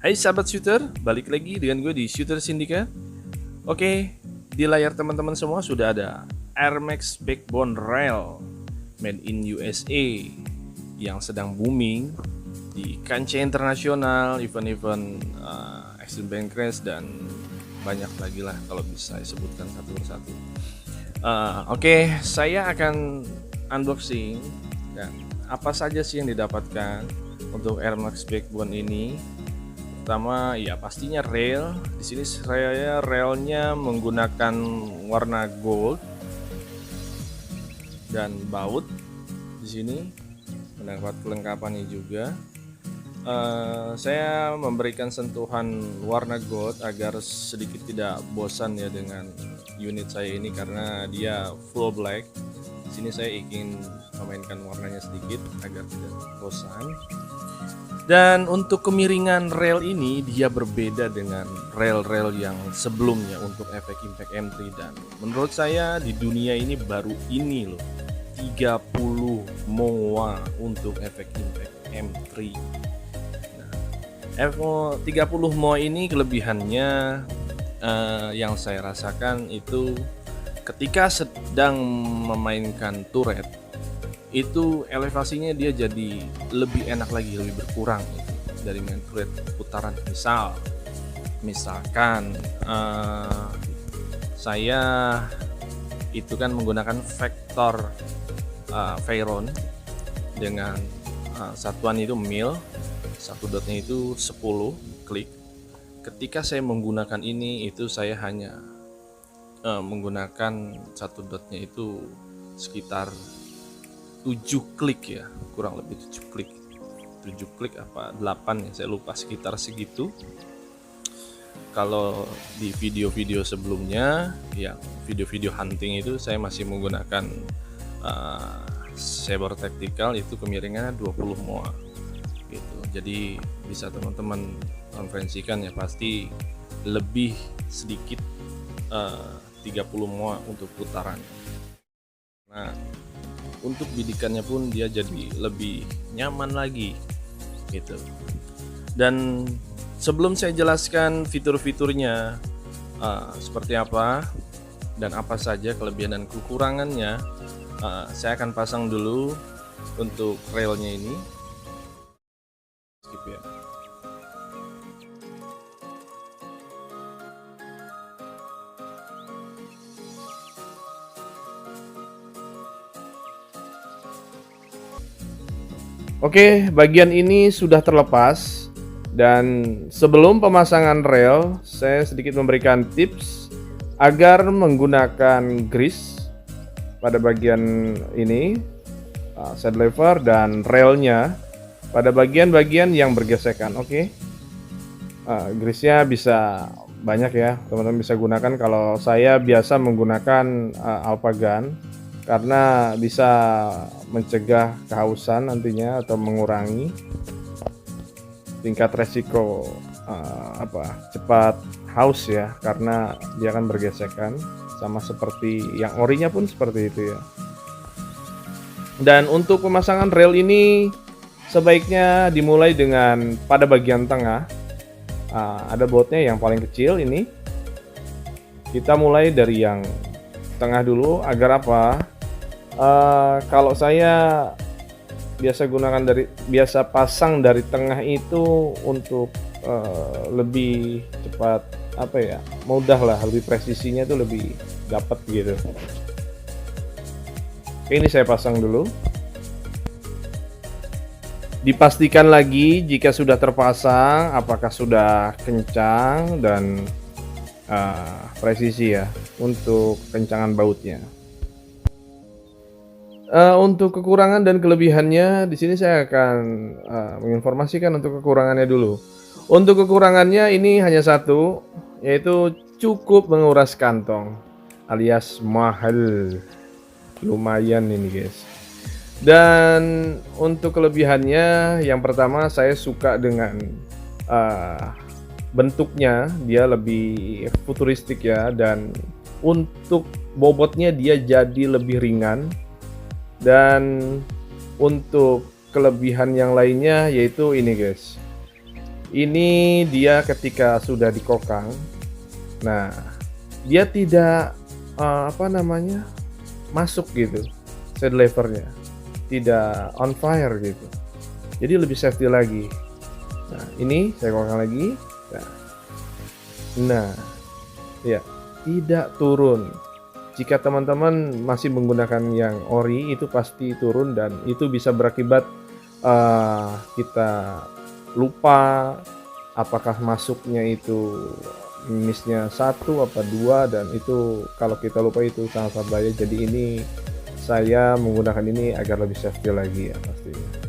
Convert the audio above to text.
Hai sahabat shooter, balik lagi dengan gue di Shooter Syndicate. Oke, di layar teman-teman semua sudah ada Air Max Backbone Rail made in USA yang sedang booming di kancah internasional, event-event Extreme Bank Race dan banyak lagi lah kalau bisa disebutkan satu persatu. Oke, saya akan unboxing dan apa saja sih yang didapatkan untuk Air Max Backbone ini. Pertama, ya pastinya rail. Di sini saya railnya menggunakan warna gold dan baut. Di sini mendapat kelengkapannya juga. Saya memberikan sentuhan warna gold agar sedikit tidak bosan ya dengan unit saya ini karena dia full black. Di sini saya ingin memainkan warnanya sedikit agar tidak bosan. Dan untuk kemiringan rail ini dia berbeda dengan rail-rail yang sebelumnya untuk efek Impact M3, dan menurut saya di dunia ini baru ini loh 30 MOA untuk efek Impact M3. Nah, 30 MOA ini kelebihannya yang saya rasakan itu ketika sedang memainkan turret itu elevasinya dia jadi lebih enak lagi, lebih berkurang gitu, dari main turret putaran. Misalkan saya itu kan menggunakan vektor Veyron dengan satuan itu mil, satu dotnya itu 10 klik. Ketika saya menggunakan ini itu saya hanya menggunakan satu dotnya itu sekitar 7 klik ya, kurang lebih 7 klik apa 8 ya, saya lupa, sekitar segitu. Kalau di video-video sebelumnya yang video-video hunting itu saya masih menggunakan Saber Tactical, itu kemiringannya 20 MOA gitu. Jadi bisa teman-teman konferensikan ya, pasti lebih sedikit 30 MOA untuk putaran. Nah, untuk bidikannya pun dia jadi lebih nyaman lagi gitu. Dan sebelum saya jelaskan fitur-fiturnya seperti apa dan apa saja kelebihan dan kekurangannya, saya akan pasang dulu untuk railnya ini. Skip ya. Oke, bagian ini sudah terlepas, dan sebelum pemasangan rail, saya sedikit memberikan tips agar menggunakan grease pada bagian ini, side lever dan railnya pada bagian-bagian yang bergesekan. Oke, grease-nya bisa banyak ya, teman-teman bisa gunakan. Kalau saya biasa menggunakan Alpha Gun karena bisa mencegah kehausan nantinya atau mengurangi tingkat resiko cepat haus ya, karena dia akan bergesekan sama seperti yang orinya pun seperti itu ya. Dan untuk pemasangan rail ini sebaiknya dimulai dengan pada bagian tengah. Ada bautnya yang paling kecil ini, kita mulai dari yang tengah dulu agar apa? Kalau saya biasa pasang dari tengah itu untuk lebih cepat, mudah lah, lebih presisinya tuh lebih dapat gitu. Oke, ini saya pasang dulu. Dipastikan lagi jika sudah terpasang apakah sudah kencang dan presisi ya untuk kencangan bautnya. Untuk kekurangan dan kelebihannya di sini saya akan menginformasikan untuk kekurangannya dulu. Untuk kekurangannya ini hanya satu, yaitu cukup menguras kantong alias mahal. Lumayan ini guys. Dan untuk kelebihannya, yang pertama saya suka dengan bentuknya, dia lebih futuristik ya, dan untuk bobotnya dia jadi lebih ringan. Dan untuk kelebihan yang lainnya yaitu ini guys, Ini dia ketika sudah dikokang. Nah, dia tidak masuk gitu side levernya, tidak on fire gitu. Jadi lebih safety lagi. Nah, ini saya kokang lagi. Nah, ya, tidak turun. Jika teman-teman masih menggunakan yang ori, itu pasti turun dan itu bisa berakibat kita lupa apakah masuknya itu misnya 1 apa 2, dan itu kalau kita lupa itu sangat bahaya. Jadi ini saya menggunakan ini agar lebih safety lagi ya pastinya.